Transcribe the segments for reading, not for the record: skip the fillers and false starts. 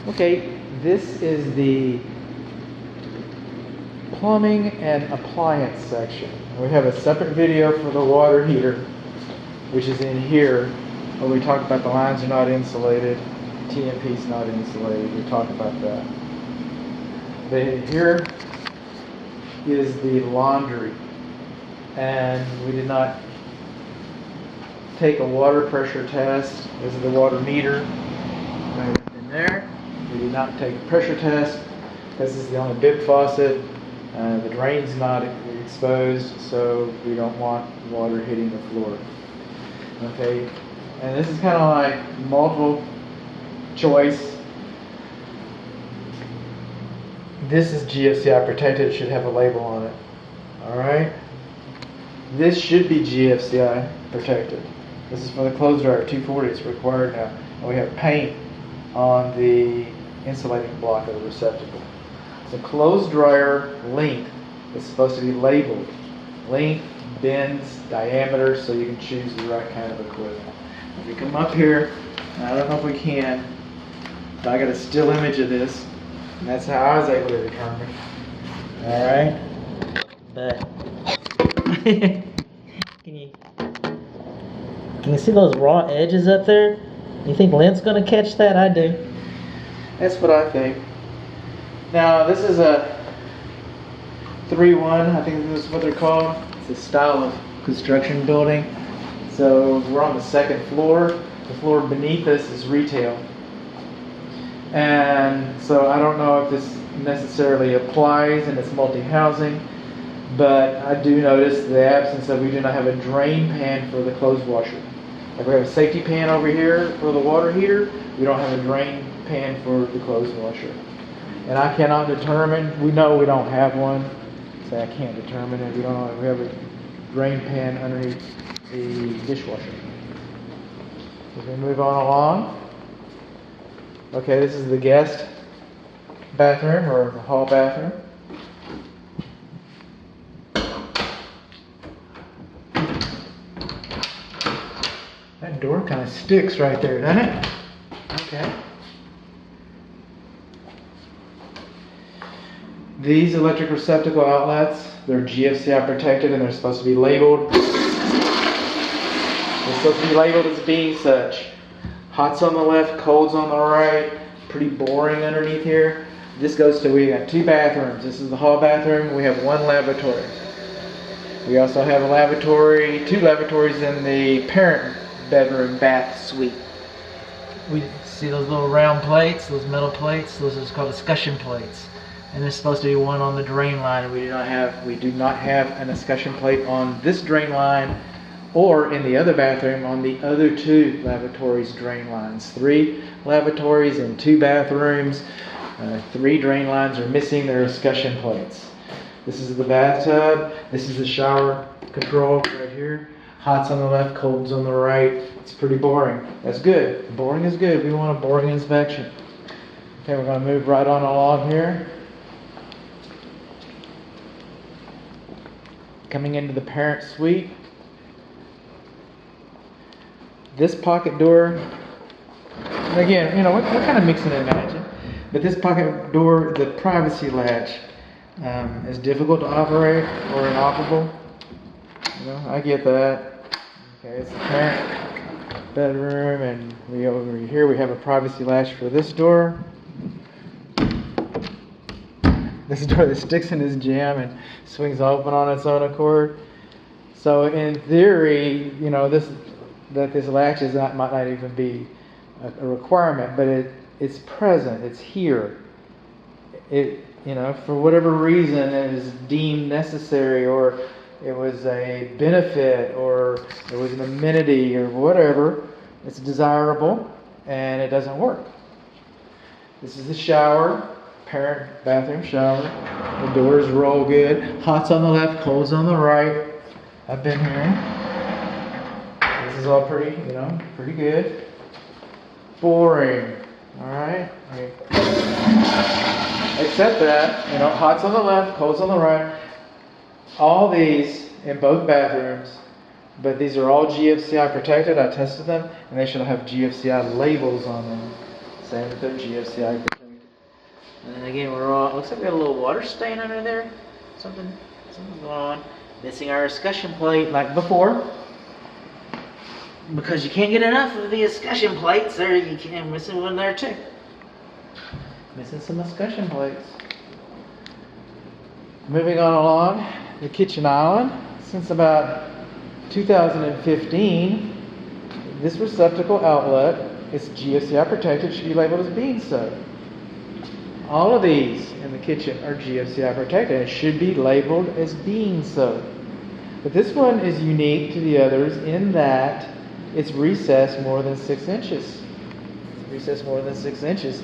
Okay, this is the plumbing and appliance section. We have a separate video for the water heater, which is in here, where we talk about the lines are not insulated, TMP's not insulated. We talk about that. But here is the laundry, and we did not take a water pressure test. This is the water meter right in there. We did not take a pressure test. This is the only bib faucet. The drain's not exposed, so we don't want water hitting the floor. Okay, and this is kind of like multiple choice. This is GFCI protected. It should have a label on it. All right. This should be GFCI protected. This is for the clothes dryer 240. It's required now. And we have paint on the insulating block of the receptacle. So clothes dryer length is supposed to be labeled. Length, bends, diameter, so you can choose the right kind of equipment. If you come up here, I don't know if we can, but I got a still image of this, and that's how I was able to determine. All right, but can you see those raw edges up there? You think lint's gonna catch that? I do. That's what I think. Now this is a 3-1, I think this is what they're called. It's a style of construction building. So we're on the second floor. The floor beneath us is retail. And so I don't know if this necessarily applies and it's multi-housing, but I do notice the absence of, we do not have a drain pan for the clothes washer. If we have a safety pan over here for the water heater, we don't have a drain pan for the clothes washer. And I cannot determine, we know we don't have one, so I can't determine it. We don't know if we have a drain pan underneath the dishwasher. As we move on along, okay, this is the guest bathroom or the hall bathroom. That door kind of sticks right there, doesn't it? Okay. These electric receptacle outlets, they're GFCI protected and they're supposed to be labeled. They're supposed to be labeled as being such. Hot's on the left, cold's on the right. Pretty boring underneath here. This goes to, we got 2 bathrooms. This is the hall bathroom. We have 1 lavatory. We also have a lavatory, 2 lavatories in the parent bedroom bath suite. We see those little round plates, those metal plates. Those are called escutcheon plates. And there's supposed to be one on the drain line, and we do not have an escutcheon plate on this drain line or in the other bathroom on the other 2 lavatories drain lines. 3 lavatories and 2 bathrooms. 3 drain lines are missing their escutcheon plates. This is the bathtub. This is the shower control right here. Hot's on the left, cold's on the right. It's pretty boring. That's good. Boring is good. We want a boring inspection. Okay, we're going to move right on along here. Coming into the parent suite. This pocket door, again, you know, we're kind of mixing and matching, but this pocket door, the privacy latch, is difficult to operate or inoperable. You know, I get that. Okay, it's the parent bedroom, and we over here we have a privacy latch for this door. This door that sticks in this jamb and swings open on its own accord. So in theory, you know, this latch is might not even be a requirement, but it's present. It's here. It, you know, for whatever reason, it is deemed necessary, or it was a benefit, or it was an amenity, or whatever. It's desirable, and it doesn't work. This is the shower. Parent bathroom shower. The doors roll good. Hot's on the left, cold's on the right. I've been here. This is all pretty, you know, pretty good. Boring. Alright? Except that, you know, hot's on the left, cold's on the right. All these in both bathrooms, but these are all GFCI protected. I tested them, and they should have GFCI labels on them. Same with their GFCI protected. And then again, looks like we got a little water stain under there. Something's going on. Missing our escutcheon plate like before. Because you can't get enough of the escutcheon plates. There, you can't missing one there too. Missing some escutcheon plates. Moving on along, the kitchen island. Since about 2015, this receptacle outlet is GFCI protected. Should be labeled as bean soap. All of these in the kitchen are GFCI protected. It should be labeled as bean soap. But this one is unique to the others in that it's recessed more than 6 inches. It's recessed more than 6 inches.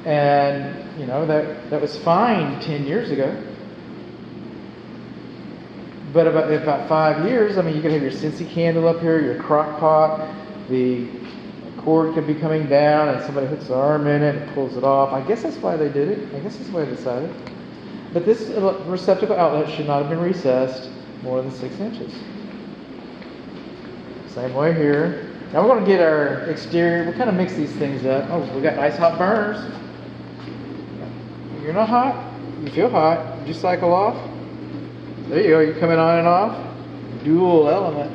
And, you know, that was fine 10 years ago. But about 5 years, I mean, you could have your Scentsy candle up here, your crock pot, the cord could be coming down and somebody hooks their arm in it and pulls it off. I guess that's why they did it. I guess that's why they decided. But this receptacle outlet should not have been recessed more than 6 inches. Same way here. Now we're going to get our exterior. We'll kind of mix these things up. Oh, we got nice hot burners. You're not hot. You feel hot. Did you cycle off? There you go. You're coming on and off. Dual element.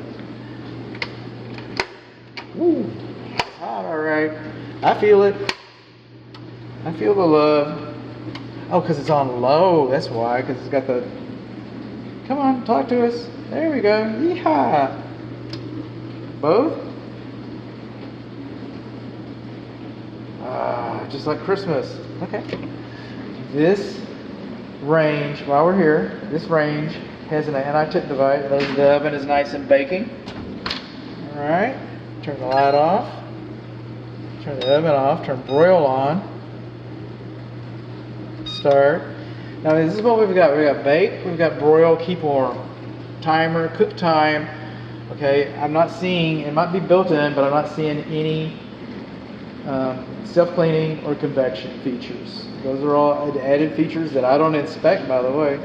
Woo. It's hot, all right. I feel it. I feel the love. Oh, because it's on low. That's why. Because it's got the... Come on, talk to us. There we go. Yeehaw. Both? Just like Christmas. Okay. This range, while we're here, this range has an anti-tip device. The oven is nice and baking. Alright. Turn the light off. Turn the oven off. Turn broil on. Start. Now this is what we've got. We've got bake, we've got broil, keep warm. Timer, cook time. Okay, I'm not seeing, it might be built in, but I'm not seeing any self-cleaning or convection features. Those are all added features that I don't inspect, by the way.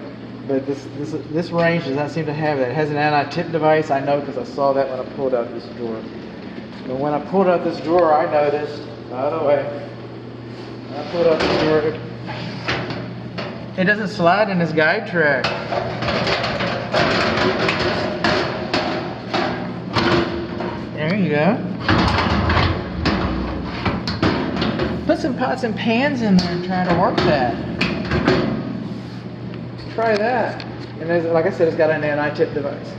But this range does not seem to have that. It has an anti-tip device. I know because I saw that when I pulled out this drawer. But when I pulled out this drawer, I noticed, by the way, when I pulled out this drawer, it doesn't slide in this guide track. There you go. Put some pots and pans in there and try to work that. Try that. And like I said, it's got an anti-tip device.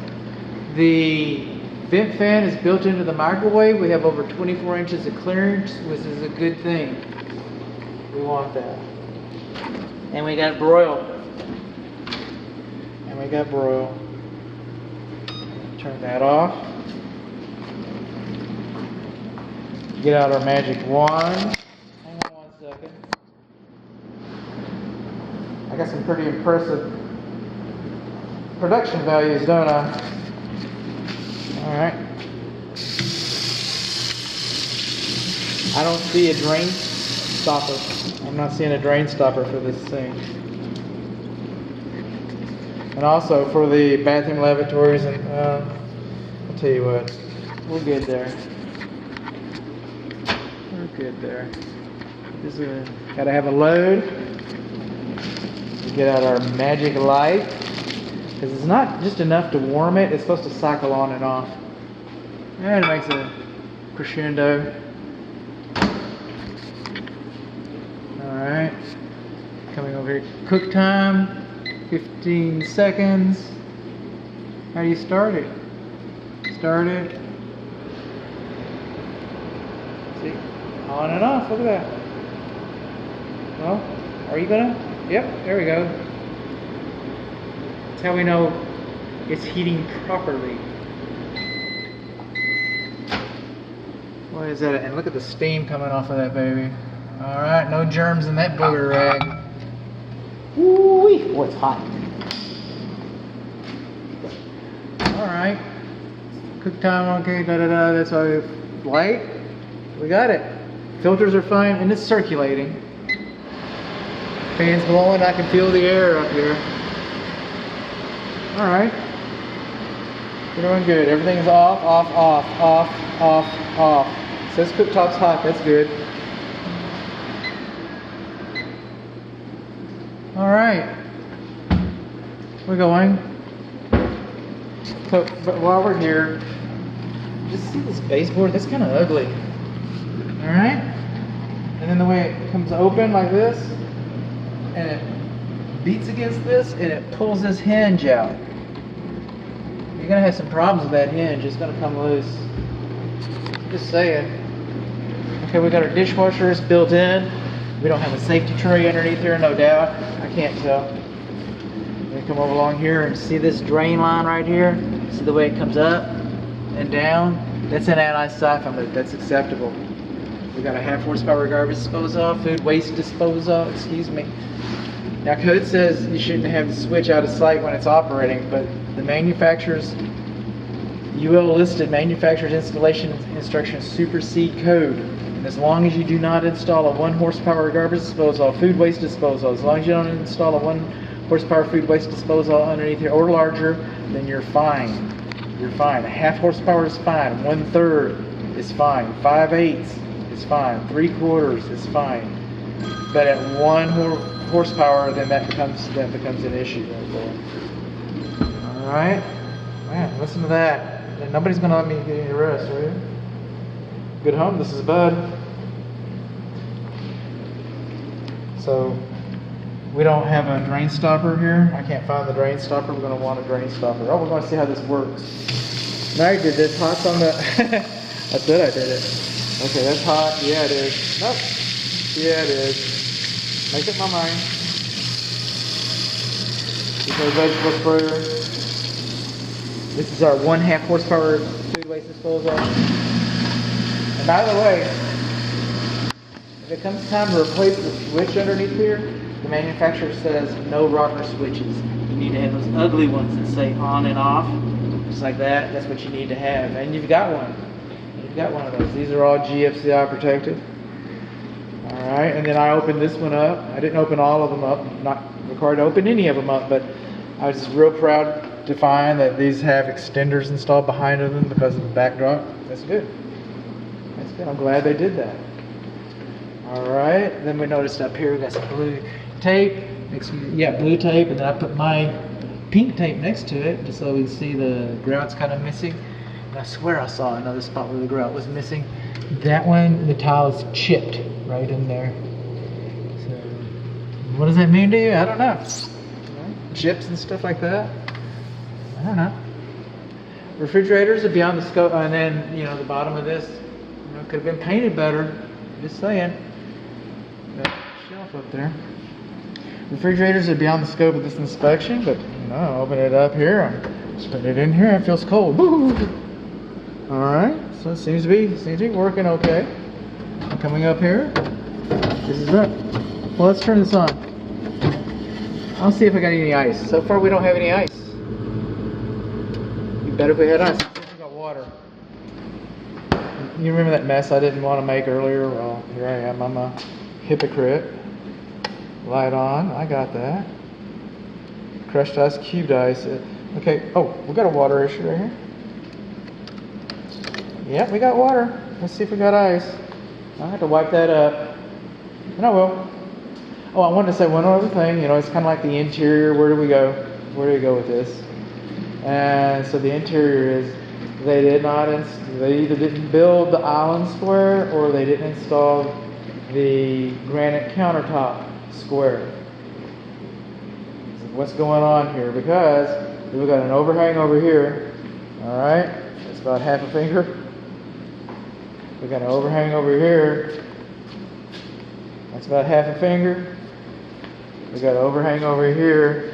The vent fan is built into the microwave. We have over 24 inches of clearance, which is a good thing. We want that. And we got broil. And we got broil. Turn that off. Get out our magic wand. Hang on 1 second. I got some pretty impressive production values, don't I? Alright. I don't see a drain stopper. I'm not seeing a drain stopper for this thing. And also for the bathroom lavatories, and I'll tell you what, we're good there. We're good there. This is gotta have a load. We get out our magic light, because it's not just enough to warm it, it's supposed to cycle on and off. And it makes a crescendo. Alright, coming over here. Cook time, 15 seconds. How do you start it? Start it. See, on and off, look at that. Well, are you gonna? Yep, there we go. That's how we know it's heating properly. What is that? And look at the steam coming off of that baby. Alright, no germs in that booger rag. Woo-wee! Oh, it's hot. Alright. Cook time, okay, da-da-da, that's why we light. We got it. Filters are fine, and it's circulating. Fan's blowing, I can feel the air up here. Alright. We're doing good. Everything's off, off, off, off, off, off. It says cooktop's hot, that's good. All right, we're going. So, but while we're here, just see this baseboard. That's kind of ugly. All right, and then the way it comes open like this, and it beats against this, and it pulls this hinge out. You're gonna have some problems with that hinge. It's gonna come loose. Just saying. Okay, we got our dishwasher. It's built in. We don't have a safety tray underneath here, no doubt. I can't tell. We come over along here and see this drain line right here. See the way it comes up and down? That's an anti-siphon loop. That's acceptable. We got a 1/2 horsepower garbage disposal, food waste disposal. Excuse me. Now, code says you shouldn't have the switch out of sight when it's operating, but the manufacturer's UL listed manufacturer's installation instructions supersede code. And as long as you do not install a 1 horsepower garbage disposal, food waste disposal, as long as you don't install a 1 horsepower food waste disposal underneath here or larger, then you're fine. You're fine. A 1/2 horsepower is fine. 1/3 is fine. 5/8 is fine. 3/4 is fine. But at 1 horsepower, then that becomes an issue right there. All right, man, listen to that. Nobody's gonna let me get any rest, are you? Good home. This is Bud. So we don't have a drain stopper here. I can't find the drain stopper. We're gonna want a drain stopper. Oh, we're gonna see how this works. Now you did this. Hot's on the. I said I did it. Okay, that's hot. Yeah, it is. Nope. Yeah, it is. Make up my mind. This is our vegetable sprayer. This is our 1/2 horsepower food waste disposal. And by the way, if it comes time to replace the switch underneath here, the manufacturer says no rocker switches. You need to have those ugly ones that say on and off, just like that. That's what you need to have. And you've got one. You've got one of those. These are all GFCI protected. Alright, and then I opened this one up. I didn't open all of them up. I'm not required to open any of them up, but I was just real proud to find that these have extenders installed behind them because of the backdrop. That's good. That's good. I'm glad they did that. Alright, then we noticed up here we got some blue tape. Blue tape, and then I put my pink tape next to it just so we can see the grout's kind of missing. And I swear I saw another spot where the grout was missing. That one, the tile is chipped right in there. So, what does that mean to you? I don't know. Chips and stuff like that? I don't know. Refrigerators are beyond the scope, and then, the bottom of this, could have been painted better. Just saying. That shelf up there. Refrigerators are beyond the scope of this inspection, but, open it up here. Just put it in here. It feels cold. Woo! Alright, so it seems to be working okay. Coming up here. This is it. Well, let's turn this on. I'll see if I got any ice. So far, we don't have any ice. It'd be better if we had ice. We got water. You remember that mess I didn't want to make earlier? Well, here I am. I'm a hypocrite. Light on. I got that. Crushed ice, cubed ice. Okay. Oh, we got a water issue right here. Yep, we got water. Let's see if we got ice. I'll have to wipe that up. And I will. Oh, I wanted to say one other thing. It's kind of like the interior. Where do we go? Where do we go with this? And so the interior is they either didn't build the island square or they didn't install the granite countertop square. So what's going on here? Because we've got an overhang over here. All right, it's about 1/2 finger. We got an overhang over here. That's about 1/2 finger. We got an overhang over here.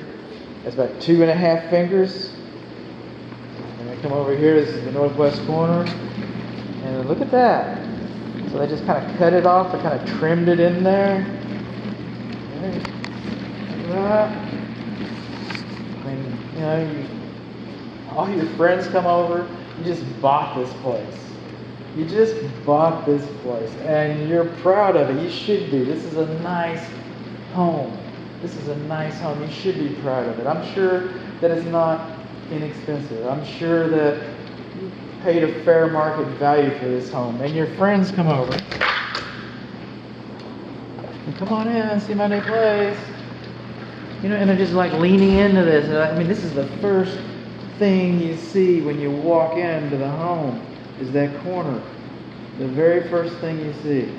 That's about 2.5 fingers. And they come over here. This is the northwest corner. And look at that. So they just kind of cut it off. They kind of trimmed it in there. Okay. Look at that. And all your friends come over. You just bought this place. You just bought this place, and you're proud of it. You should be. This is a nice home. This is a nice home. You should be proud of it. I'm sure that it's not inexpensive. I'm sure that you paid a fair market value for this home, and your friends come over. And come on in, see my new place. You know, and I'm just like leaning into this. And I mean, this is the first thing you see when you walk into the home is that corner. The very first thing you see.